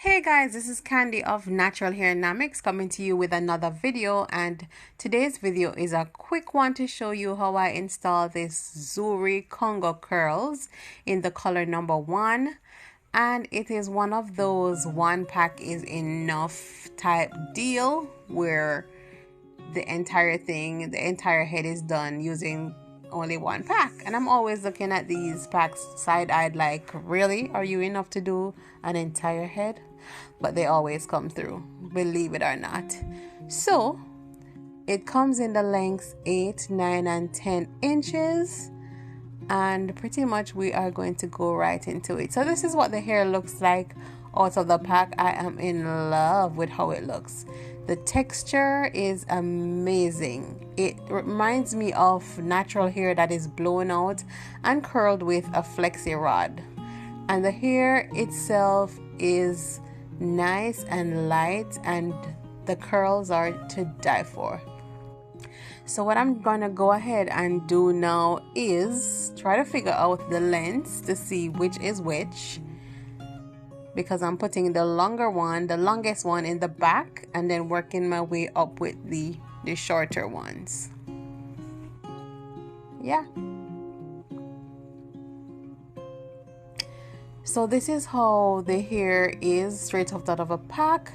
Hey guys, this is Candy of Natural Hair Dynamics coming to you with another video, and today's video is a quick one to show you how I install this Zury Kongo Curls in the color number 1. And it is one of those one pack is enough type deal where the entire head is done using only one pack. And I'm always looking at these packs side-eyed like, really, are you enough to do an entire head? But they always come through, believe it or not. So it comes in the lengths 8, 9 and 10 inches, and pretty much we are going to go right into it. So this is what the hair looks like out of the pack. I am in love with how it looks. The texture is amazing. It reminds me of natural hair that is blown out and curled with a flexi rod. And the hair itself is nice and light, and the curls are to die for. So what I'm gonna go ahead and do now is try to figure out the lengths to see which is which, because I'm putting the longest one in the back and then working my way up with the shorter ones. Yeah. So this is how the hair is straight off out of a pack.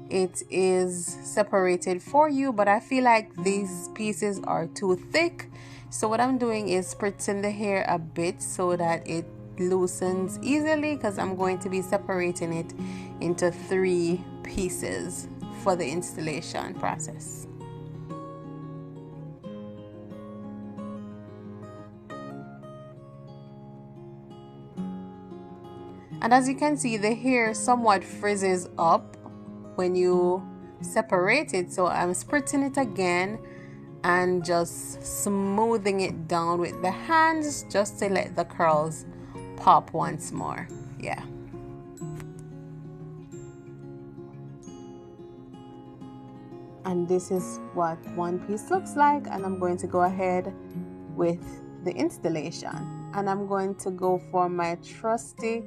It is separated for you, but I feel like these pieces are too thick. So what I'm doing is spritzing the hair a bit so that it loosens easily, because I'm going to be separating it into 3 pieces for the installation process. And as you can see, the hair somewhat frizzes up when you separate it, so I'm spritzing it again and just smoothing it down with the hands just to let the curls pop once more. Yeah. And this is what one piece looks like, and I'm going to go ahead with the installation, and I'm going to go for my trusty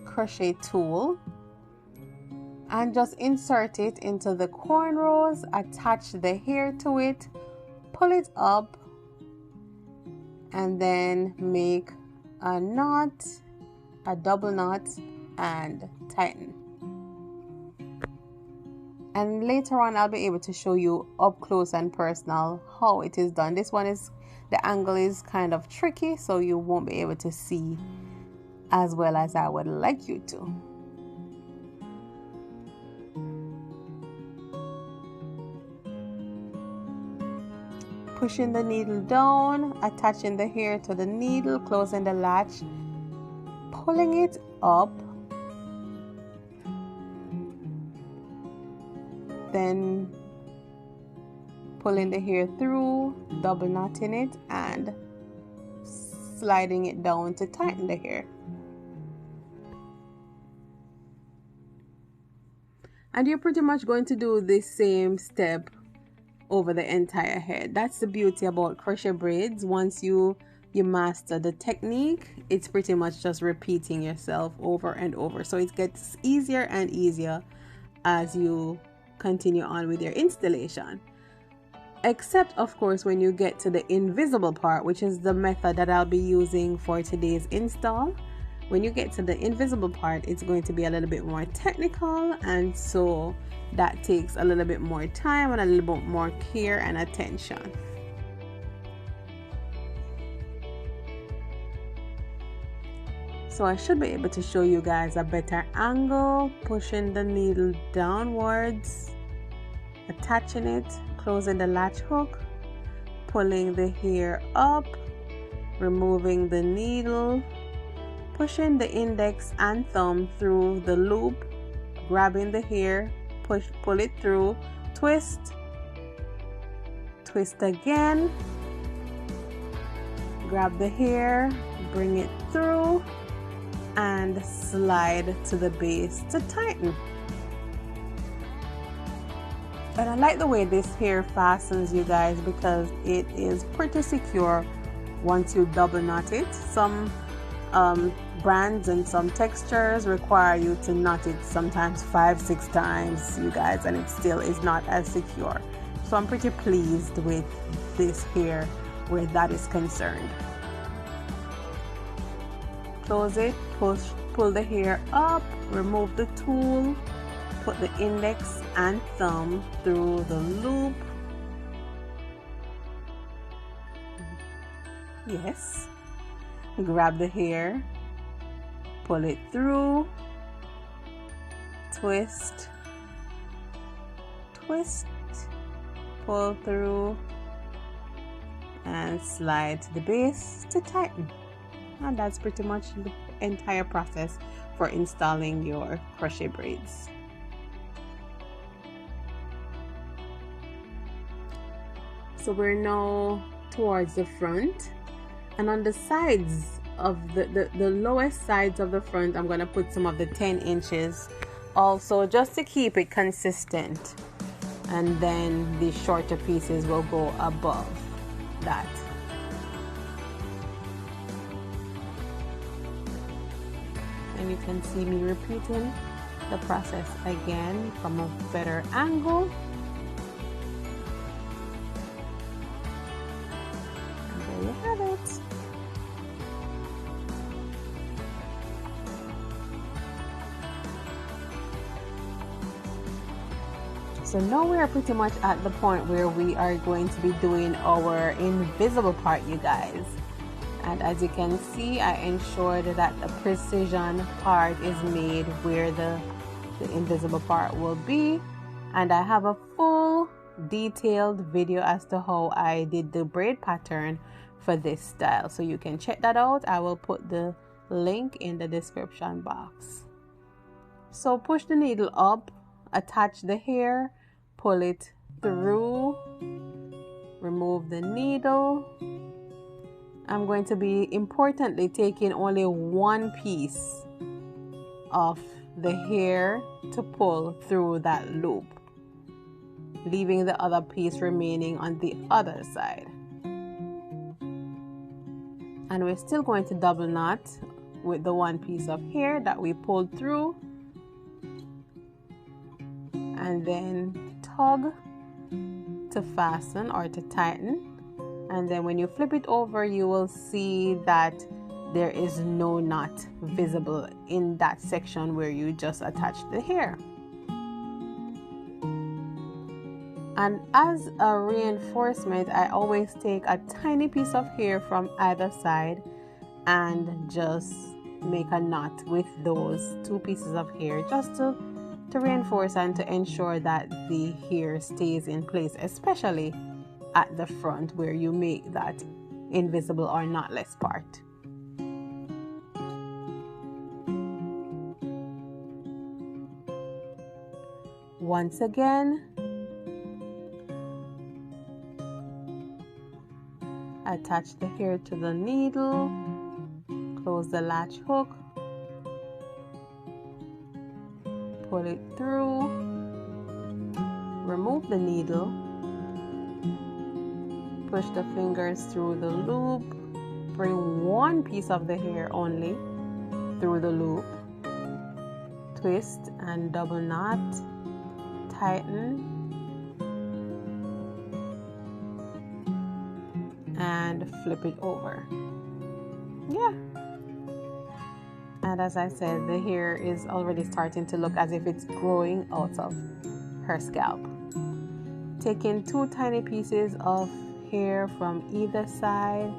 crochet tool and just insert it into the cornrows, attach the hair to it, pull it up, and then make a knot, a double knot, and tighten. And later on I'll be able to show you up close and personal how it is done. This one is, the angle is kind of tricky, so you won't be able to see as well as I would like you to. Pushing the needle down, attaching the hair to the needle, closing the latch, pulling it up, then pulling the hair through, double knotting it, and sliding it down to tighten the hair. And you're pretty much going to do the same step over the entire head. That's the beauty about crochet braids. Once you master the technique, it's pretty much just repeating yourself over and over. So it gets easier and easier as you continue on with your installation. Except, of course, when you get to the invisible part, which is the method that I'll be using for today's install. When you get to the invisible part, it's going to be a little bit more technical, and so that takes a little bit more time and a little bit more care and attention. So I should be able to show you guys a better angle, pushing the needle downwards, attaching it, closing the latch hook, pulling the hair up, removing the needle, pushing the index and thumb through the loop, grabbing the hair, pull it through, twist again, grab the hair, bring it through, and slide to the base to tighten. And I like the way this hair fastens, you guys, because it is pretty secure once you double knot it. Some brands and some textures require you to knot it sometimes 5-6 times, you guys, and it still is not as secure. So I'm pretty pleased with this here where that is concerned. Close it, pull the hair up, remove the tool, put the index and thumb through the loop. Yes. Grab the hair, pull it through, twist, twist, pull through, and slide to the base to tighten. And that's pretty much the entire process for installing your crochet braids. So we're now towards the front, and on the sides of the lowest sides of the front, I'm going to put some of the 10 inches also, just to keep it consistent, and then the shorter pieces will go above that. And you can see me repeating the process again from a better angle. And there you have it. So now we are pretty much at the point where we are going to be doing our invisible part, you guys. And as you can see, I ensured that the precision part is made where the invisible part will be. And I have a full detailed video as to how I did the braid pattern for this style. So you can check that out. I will put the link in the description box. So push the needle up, attach the hair, pull it through, remove the needle. I'm going to be importantly taking only one piece of the hair to pull through that loop, leaving the other piece remaining on the other side. And we're still going to double knot with the one piece of hair that we pulled through, and then tug to fasten or to tighten. And then when you flip it over, you will see that there is no knot visible in that section where you just attached the hair. And as a reinforcement, I always take a tiny piece of hair from either side and just make a knot with those two pieces of hair, just to reinforce and to ensure that the hair stays in place, especially at the front where you make that invisible or knotless part. Once again, attach the hair to the needle, close the latch hook, pull it through, remove the needle, push the fingers through the loop, bring one piece of the hair only through the loop, twist and double knot, tighten, and flip it over. Yeah. And as I said, the hair is already starting to look as if it's growing out of her scalp. Taking two tiny pieces of hair from either side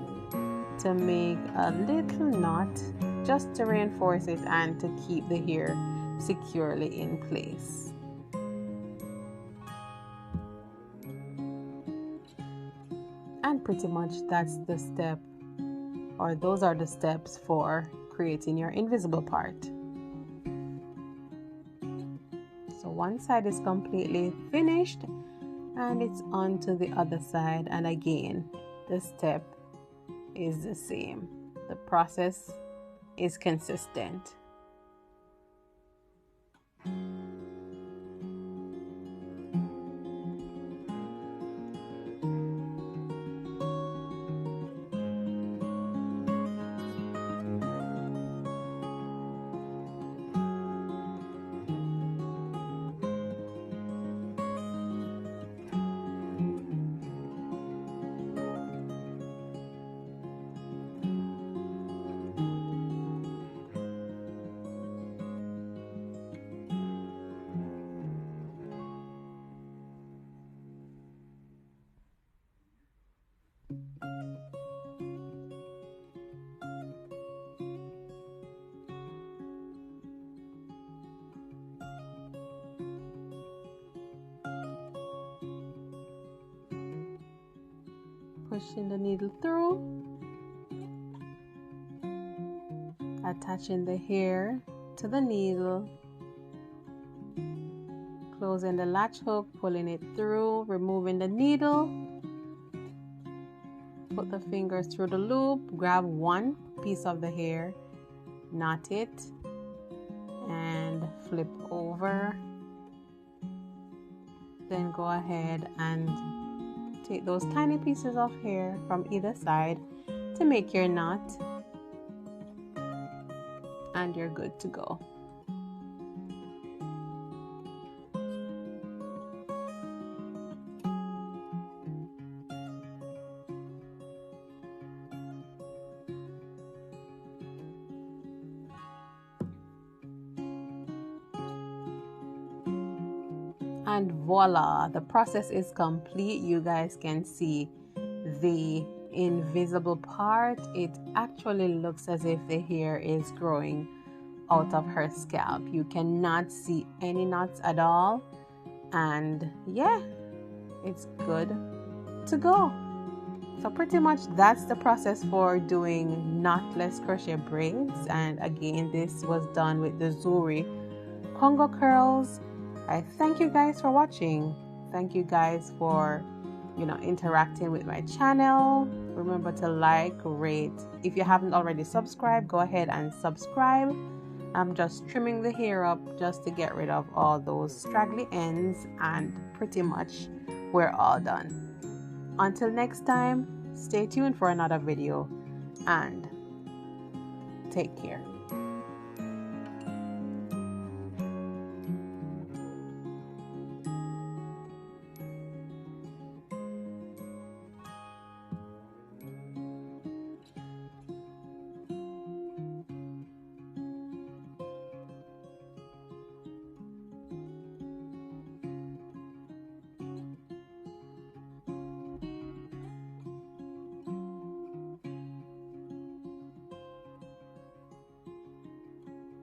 to make a little knot, just to reinforce it and to keep the hair securely in place. And pretty much that's the step, or those are the steps for creating your invisible part. So one side is completely finished and it's on to the other side, and again the step is the same. The process is consistent. pushing the needle through, attaching the hair to the needle, closing the latch hook, pulling it through, removing the needle, put the fingers through the loop, grab one piece of the hair, knot it, and flip over. Then go ahead and take those tiny pieces of hair from either side to make your knot, and you're good to go. And voila, the process is complete. You guys can see the invisible part. It actually looks as if the hair is growing out of her scalp. You cannot see any knots at all, and yeah, it's good to go. So pretty much that's the process for doing knotless crochet braids. And again, this was done with the Zury Kongo curls. I thank you guys for watching. Thank you guys for interacting with my channel. Remember to like, rate. If you haven't already subscribed, go ahead and subscribe. I'm just trimming the hair up just to get rid of all those straggly ends, and pretty much we're all done. Until next time, stay tuned for another video and take care.